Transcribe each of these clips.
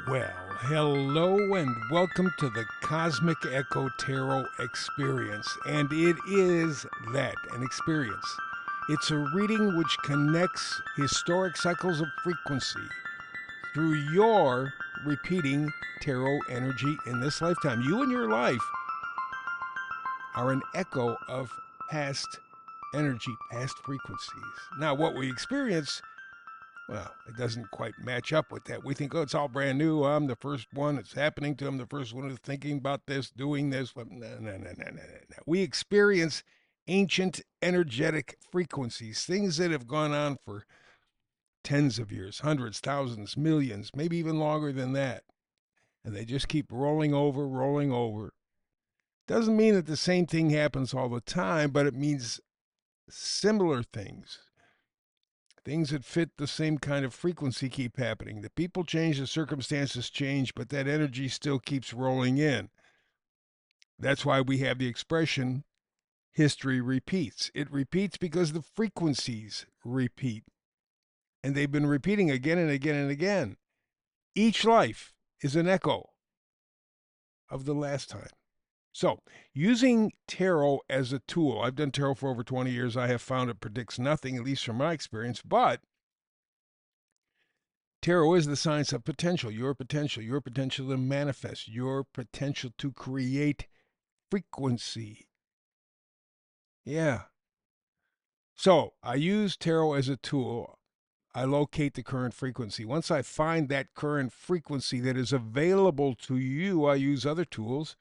Well, hello and welcome to the Cosmic Echo Tarot Experience. And it is that, an experience. It's a reading which connects historic cycles of frequency through your repeating tarot energy in this lifetime. You and your life are an echo of past energy, past frequencies. Now, what we experience, well, it doesn't quite match up with that. We think, oh, it's all brand new. I'm the first one. It's happening to. I'm the first one who's thinking about this, doing this. No, no, no, no, no, no. We experience ancient energetic frequencies, things that have gone on for tens of years, hundreds, thousands, millions, maybe even longer than that. And they just keep rolling over, rolling over. Doesn't mean that the same thing happens all the time, but it means similar things. Things that fit the same kind of frequency keep happening. The people change, the circumstances change, but that energy still keeps rolling in. That's why we have the expression history repeats. It repeats because the frequencies repeat. And they've been repeating again and again and again. Each life is an echo of the last time. So, using tarot as a tool, I've done tarot for over 20 years. I have found it predicts nothing, at least from my experience, but tarot is the science of potential, your potential to manifest, your potential to create frequency. Yeah. So I use tarot as a tool. I locate the current frequency. Once I find that current frequency that is available to you, I use other tools,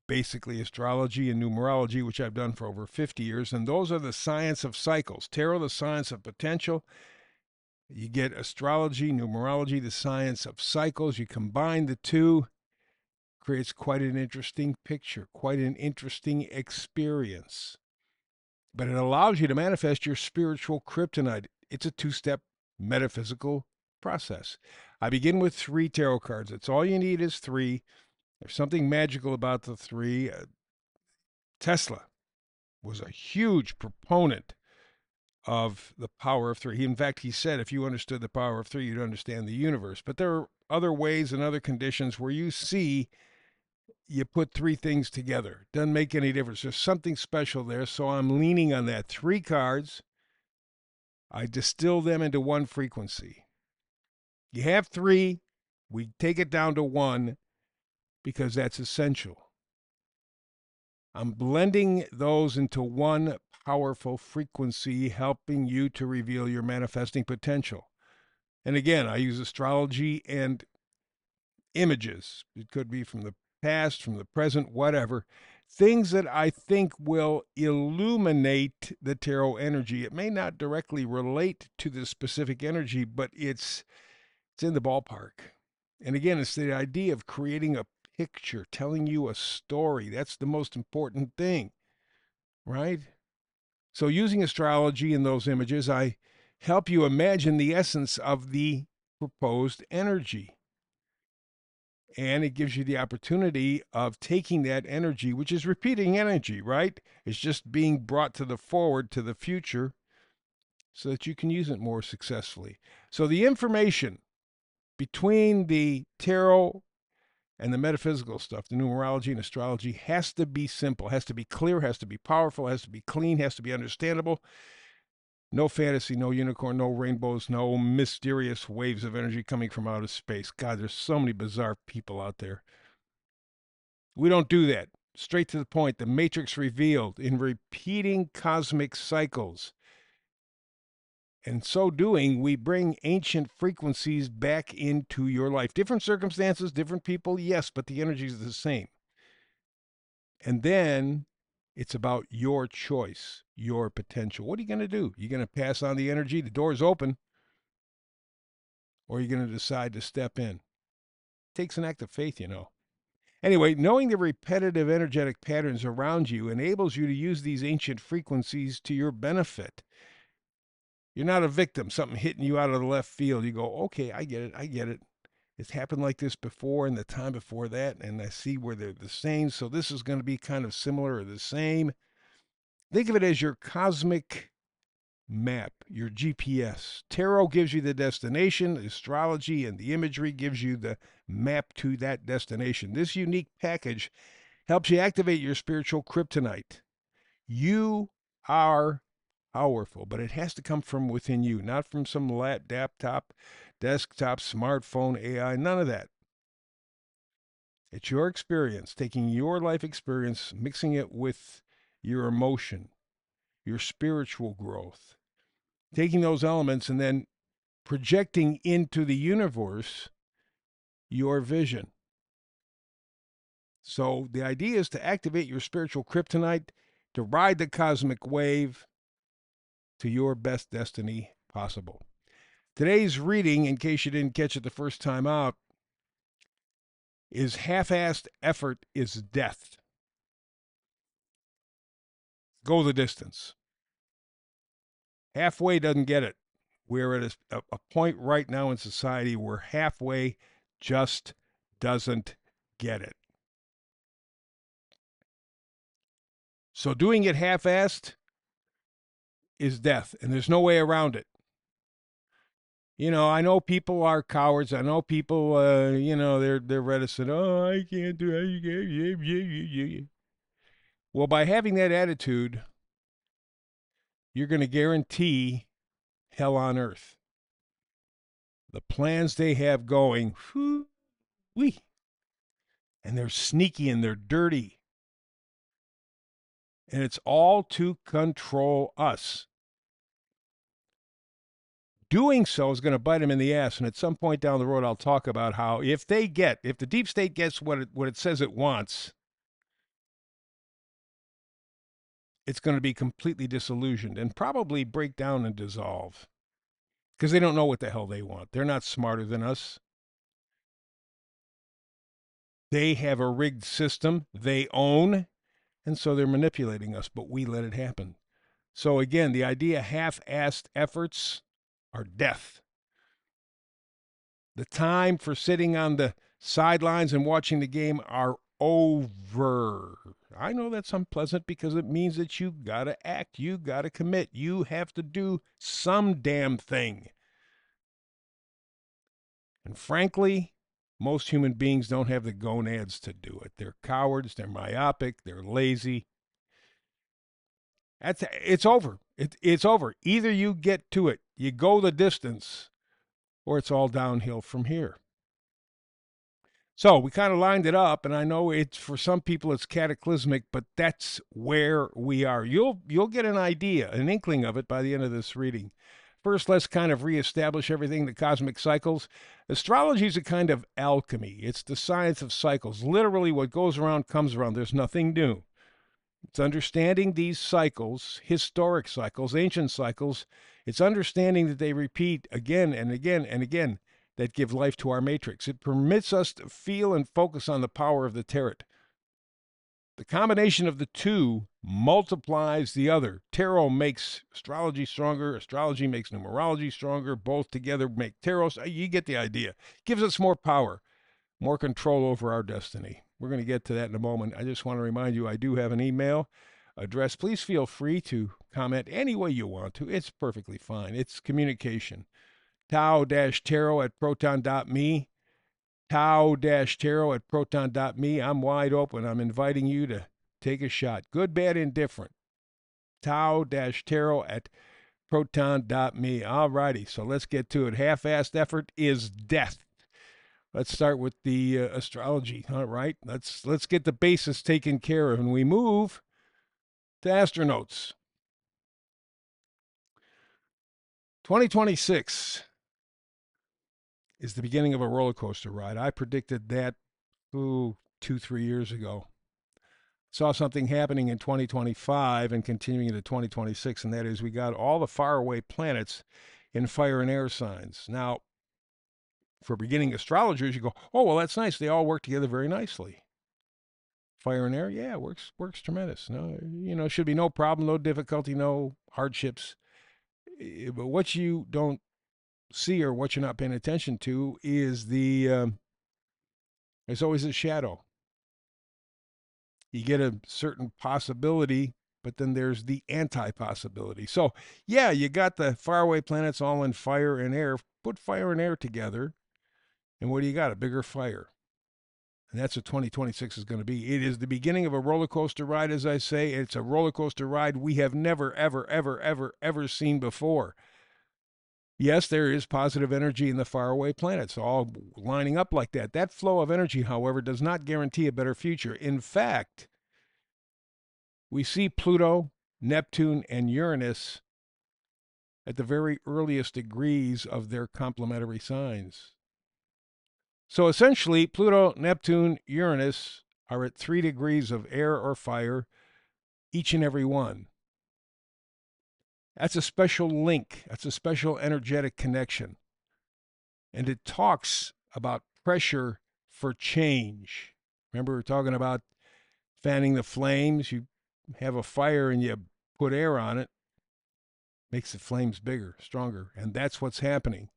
basically astrology and numerology, which I've done for over 50 years. And those are the science of cycles. Tarot, the science of potential. You get astrology, numerology, the science of cycles. You combine the two, creates quite an interesting picture, quite an interesting experience. But it allows you to manifest your spiritual kryptonite. It's a two-step metaphysical process. I begin with 3 tarot cards. It's all you need is 3. There's something magical about the 3. Tesla was a huge proponent of the power of 3. In fact, he said if you understood the power of 3, you'd understand the universe. But there are other ways and other conditions where you see you put 3 things together. Doesn't make any difference. There's something special there. So I'm leaning on that. 3 cards. I distill them into one frequency. You have 3. We take it down to 1 because that's essential. I'm blending those into one powerful frequency, helping you to reveal your manifesting potential. And again, I use astrology and images. It could be from the past, from the present, whatever. Things that I think will illuminate the tarot energy. It may not directly relate to the specific energy, but it's in the ballpark. And again, it's the idea of creating a picture, telling you a story. That's the most important thing, right? So, using astrology and those images, I help you imagine the essence of the proposed energy. And it gives you the opportunity of taking that energy, which is repeating energy, right? It's just being brought to the forward, to the future, so that you can use it more successfully. So the information between the tarot and the metaphysical stuff, the numerology and astrology, has to be simple, has to be clear, has to be powerful, has to be clean, has to be understandable. No fantasy, no unicorn, no rainbows, no mysterious waves of energy coming from outer space. God, there's so many bizarre people out there. We don't do that. Straight to the point. The matrix revealed in repeating cosmic cycles. And so doing, we bring ancient frequencies back into your life. Different circumstances, different people, yes, but the energy is the same. And then it's about your choice, your potential. What are you going to do? You're going to pass on the energy, the door's open, or are you going to decide to step in? It takes an act of faith, you know. Anyway, knowing the repetitive energetic patterns around you enables you to use these ancient frequencies to your benefit. You're not a victim, something hitting you out of the left field. You go, okay, I get it, I get it. It's happened like this before and the time before that, and I see where they're the same. So this is going to be kind of similar or the same. Think of it as your cosmic map, your GPS. Tarot gives you the destination, astrology and the imagery gives you the map to that destination. This unique package helps you activate your spiritual kryptonite. You are powerful, but it has to come from within you, not from some laptop, desktop, smartphone, AI, none of that. It's your experience, taking your life experience, mixing it with your emotion, your spiritual growth, taking those elements and then projecting into the universe your vision. So the idea is to activate your spiritual kryptonite, to ride the cosmic wave to your best destiny possible. Today's reading, in case you didn't catch it the first time out, is half-assed effort is death. Go the distance. Halfway doesn't get it. We're at a point right now in society where halfway just doesn't get it. So doing it half-assed is death, and there's no way around it. You know, I know people are cowards. I know people, they're reticent. Oh, I can't do it. Well, by having that attitude, you're going to guarantee hell on earth. The plans they have going, whoo-wee. And they're sneaky and they're dirty. And it's all to control us. Doing so is going to bite them in the ass. And at some point down the road, I'll talk about how if the deep state gets what it says it wants, it's going to be completely disillusioned and probably break down and dissolve because they don't know what the hell they want. They're not smarter than us. They have a rigged system they own, and so they're manipulating us, but we let it happen. So again, the idea half-assed efforts are death. The time for sitting on the sidelines and watching the game are over. I know that's unpleasant because it means that you got to act, you got to commit, you have to do some damn thing. And frankly, most human beings don't have the gonads to do it. They're cowards, they're myopic, they're lazy. It's over. It's over. Either you get to it, you go the distance, or it's all downhill from here. So we kind of lined it up, and I know it's for some people it's cataclysmic, but that's where we are. You'll get an idea, an inkling of it by the end of this reading. First, let's kind of reestablish everything, the cosmic cycles. Astrology is a kind of alchemy. It's the science of cycles. Literally, what goes around comes around. There's nothing new. It's understanding these cycles, historic cycles, ancient cycles. It's understanding that they repeat again and again and again that give life to our matrix. It permits us to feel and focus on the power of the tarot. The combination of the two multiplies the other. Tarot makes astrology stronger. Astrology makes numerology stronger. Both together make tarot. You get the idea. Gives us more power, more control over our destiny. We're going to get to that in a moment. I just want to remind you I do have an email address. Please feel free to comment any way you want to. It's perfectly fine. It's communication. Tao-tarot@proton.me. Tao-tarot@proton.me. I'm wide open. I'm inviting you to take a shot. Good, bad, indifferent. Tao-tarot@proton.me. All righty, so let's get to it. Half-assed effort is death. Let's start with the astrology. All right, let's get the basis taken care of, and we move to astronauts. 2026 is the beginning of a roller coaster ride. I predicted that 2-3 years ago. Saw something happening in 2025 and continuing into 2026, and that is we got all the faraway planets in fire and air signs. Now, for beginning astrologers, you go, oh, well, that's nice. They all work together very nicely. Fire and air, yeah, works tremendous. No, should be no problem, no difficulty, no hardships. But what you don't see or what you're not paying attention to is there's always a shadow. You get a certain possibility, but then there's the anti possibility. So, yeah, you got the faraway planets all in fire and air. Put fire and air together, and what do you got? A bigger fire. And that's what 2026 is going to be. It is the beginning of a roller coaster ride, as I say. It's a roller coaster ride we have never, ever, ever, ever, ever seen before. Yes, there is positive energy in the faraway planets, all lining up like that. That flow of energy, however, does not guarantee a better future. In fact, we see Pluto, Neptune, and Uranus at the very earliest degrees of their complementary signs. So essentially, Pluto, Neptune, Uranus are at 3 degrees of air or fire, each and every one. That's a special link, that's a special energetic connection. And it talks about pressure for change. Remember, we're talking about fanning the flames. You have a fire and you put air on it, makes the flames bigger, stronger. And that's what's happening.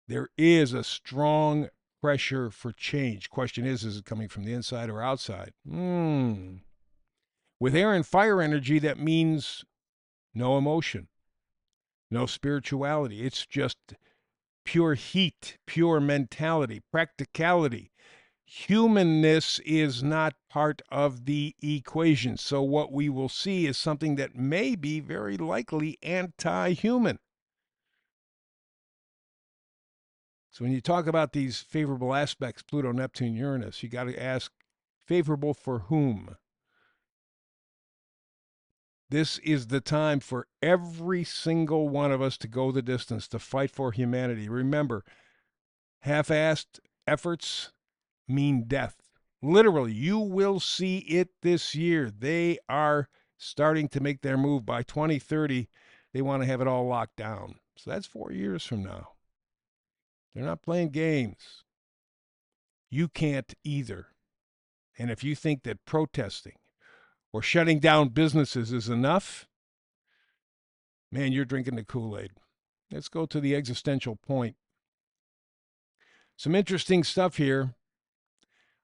There is a strong pressure for change. Question is it coming from the inside or outside? With air and fire energy, that means no emotion, no spirituality. It's just pure heat, pure mentality, practicality. Humanness is not part of the equation. So what we will see is something that may be very likely anti-human. So when you talk about these favorable aspects, Pluto, Neptune, Uranus, you got to ask, favorable for whom? This is the time for every single one of us to go the distance, to fight for humanity. Remember, half-assed efforts mean death. Literally, you will see it this year. They are starting to make their move. By 2030, they want to have it all locked down. So that's 4 years from now. They're not playing games. You can't either. And if you think that protesting or shutting down businesses is enough, man, you're drinking the Kool-Aid. Let's go to the existential point. Some interesting stuff here.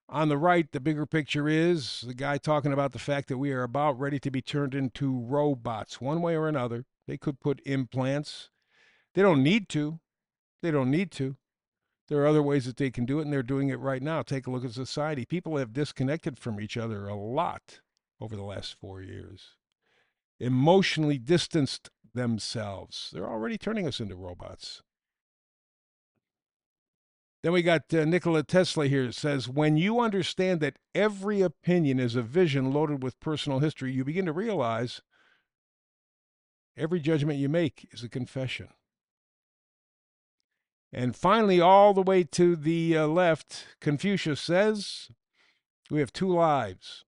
On the right, the bigger picture is the guy talking about the fact that we are about ready to be turned into robots, one way or another. They could put implants. They don't need to. They don't need to. There are other ways that they can do it, and they're doing it right now. Take a look at society. People have disconnected from each other a lot over the last 4 years, emotionally distanced themselves. They're already turning us into robots. Then we got Nikola Tesla here. It says, when you understand that every opinion is a vision loaded with personal history, you begin to realize every judgment you make is a confession. And finally, all the way to the left, Confucius says, we have 2 lives.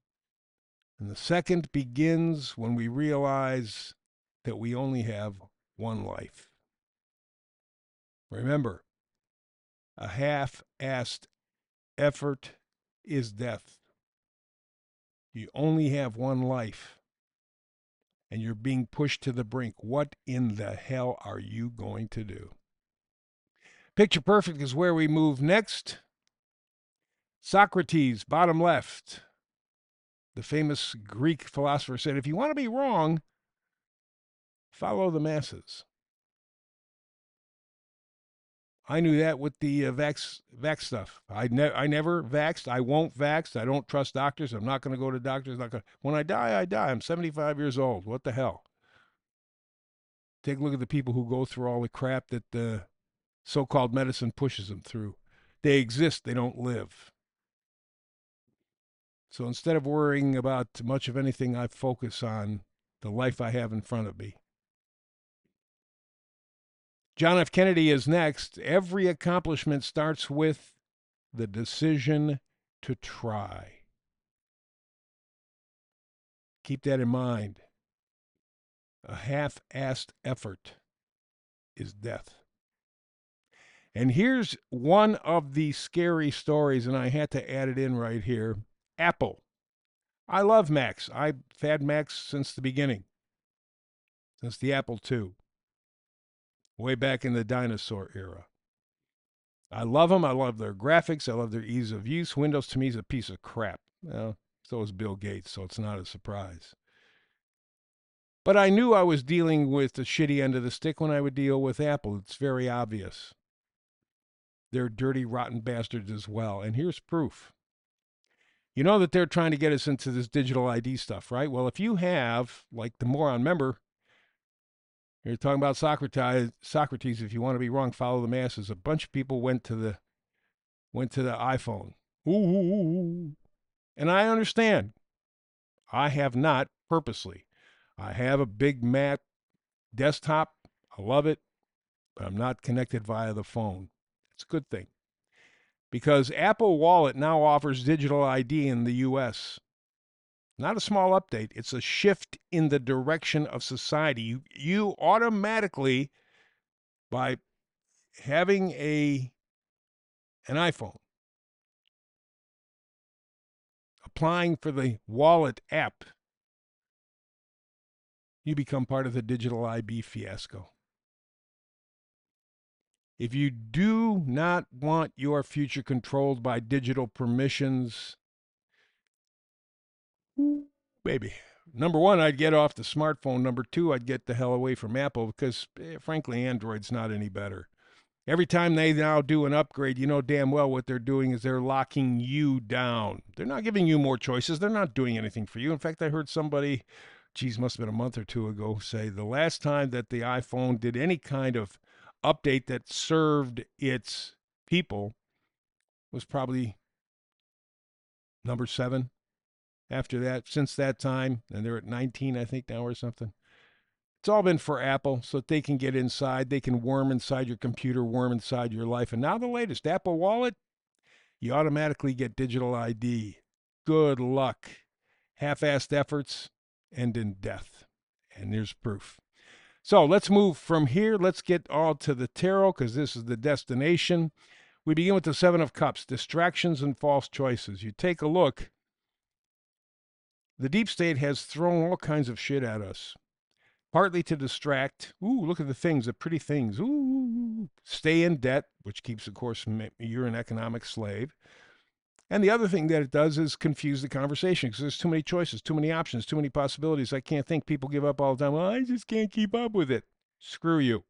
And the second begins when we realize that we only have 1 life. Remember, a half-assed effort is death. You only have 1 life, and you're being pushed to the brink. What in the hell are you going to do? Picture Perfect is where we move next. Socrates, bottom left. The famous Greek philosopher said, if you want to be wrong, follow the masses. I knew that with the vax stuff. I never vaxxed. I won't vax. I don't trust doctors. I'm not going to go to doctors. When I die, I die. I'm 75 years old. What the hell? Take a look at the people who go through all the crap that the so-called medicine pushes them through. They exist. They don't live. So instead of worrying about much of anything, I focus on the life I have in front of me. John F. Kennedy is next. Every accomplishment starts with the decision to try. Keep that in mind. A half-assed effort is death. And here's one of the scary stories, and I had to add it in right here. Apple. I love Macs. I've had Macs since the beginning, since the Apple II, way back in the dinosaur era. I love them. I love their graphics. I love their ease of use. Windows to me is a piece of crap. Well, So is Bill Gates, so it's not a surprise. But I knew I was dealing with the shitty end of the stick when I would deal with Apple. It's very obvious. They're dirty, rotten bastards as well. And here's proof. You know that they're trying to get us into this digital ID stuff, right? Well, if you have, like the moron, remember, you're talking about Socrates, if you want to be wrong, follow the masses. A bunch of people went to the iPhone. Ooh. And I understand. I have not purposely. I have a big Mac desktop. I love it, but I'm not connected via the phone. It's a good thing. Because Apple Wallet now offers digital ID in the US. Not a small update. It's a shift in the direction of society. You automatically, by having an iPhone, applying for the wallet app, you become part of the digital ID fiasco. If you do not want your future controlled by digital permissions, baby, number one, I'd get off the smartphone. Number two, I'd get the hell away from Apple because, frankly, Android's not any better. Every time they now do an upgrade, you know damn well what they're doing is they're locking you down. They're not giving you more choices. They're not doing anything for you. In fact, I heard somebody, must have been a month or two ago, say the last time that the iPhone did any kind of update that served its people was probably number 7. After that, since that time, and they're at 19, I think, now or something. It's all been for Apple so that they can get inside. They can worm inside your computer, worm inside your life. And now the latest, Apple Wallet, you automatically get digital ID. Good luck. Half-assed efforts end in death. And there's proof. So let's move from here. Let's get all to the tarot because this is the destination. We begin with the 7 of Cups, distractions and false choices. You take a look. The deep state has thrown all kinds of shit at us. Partly to distract. Ooh, look at the things, the pretty things. Ooh, stay in debt, which keeps, of course, you're an economic slave. And the other thing that it does is confuse the conversation because there's too many choices, too many options, too many possibilities. I can't think. People give up all the time. Well, I just can't keep up with it. Screw you.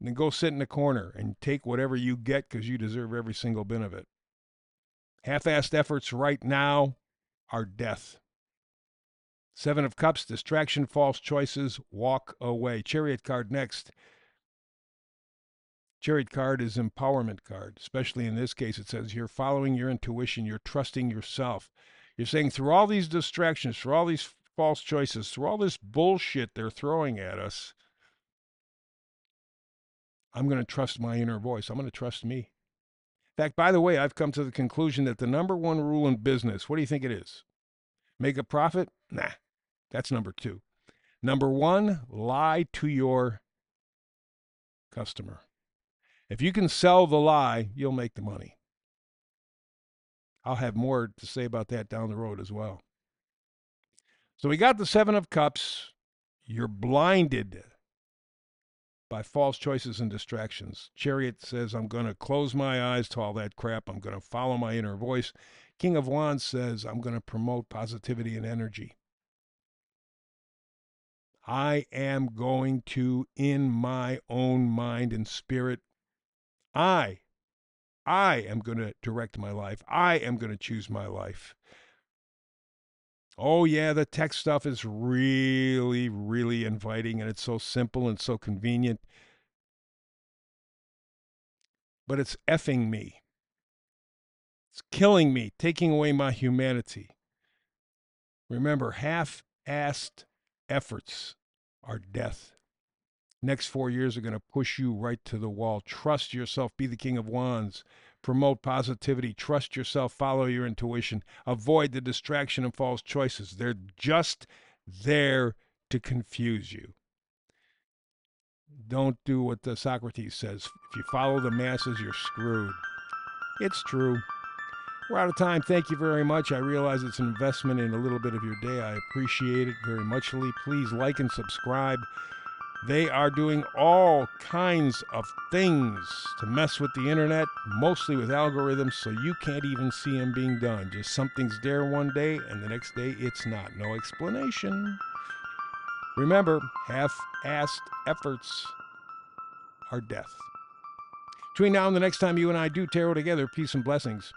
And then go sit in the corner and take whatever you get because you deserve every single bit of it. Half-assed efforts right now are death. 7 of Cups, distraction, false choices, walk away. Chariot card next. Chariot card is empowerment card. Especially in this case, it says you're following your intuition. You're trusting yourself. You're saying through all these distractions, through all these false choices, through all this bullshit they're throwing at us, I'm going to trust my inner voice. I'm going to trust me. In fact, by the way, I've come to the conclusion that the number one rule in business, what do you think it is? Make a profit? Nah. That's number 2. Number 1, lie to your customer. If you can sell the lie, you'll make the money. I'll have more to say about that down the road as well. So we got the 7 of Cups. You're blinded by false choices and distractions. Chariot says, I'm going to close my eyes to all that crap. I'm going to follow my inner voice. King of Wands says, I'm going to promote positivity and energy. I am going to, in my own mind and spirit, I am going to direct my life. I am going to choose my life. Oh, yeah, the tech stuff is really, really inviting, and it's so simple and so convenient. But it's effing me. It's killing me, taking away my humanity. Remember, half-assed efforts are death. Next 4 years are going to push you right to the wall. Trust yourself. Be the King of Wands. Promote positivity. Trust yourself. Follow your intuition. Avoid the distraction and false choices. They're just there to confuse you. Don't do what Socrates says. If you follow the masses, you're screwed. It's true. We're out of time. Thank you very much. I realize it's an investment in a little bit of your day. I appreciate it very muchly. Please like and subscribe. They are doing all kinds of things to mess with the internet, mostly with algorithms, so you can't even see them being done. Just something's there one day, and the next day it's not. No explanation. Remember, half-assed efforts are death. Between now and the next time you and I do tarot together, peace and blessings.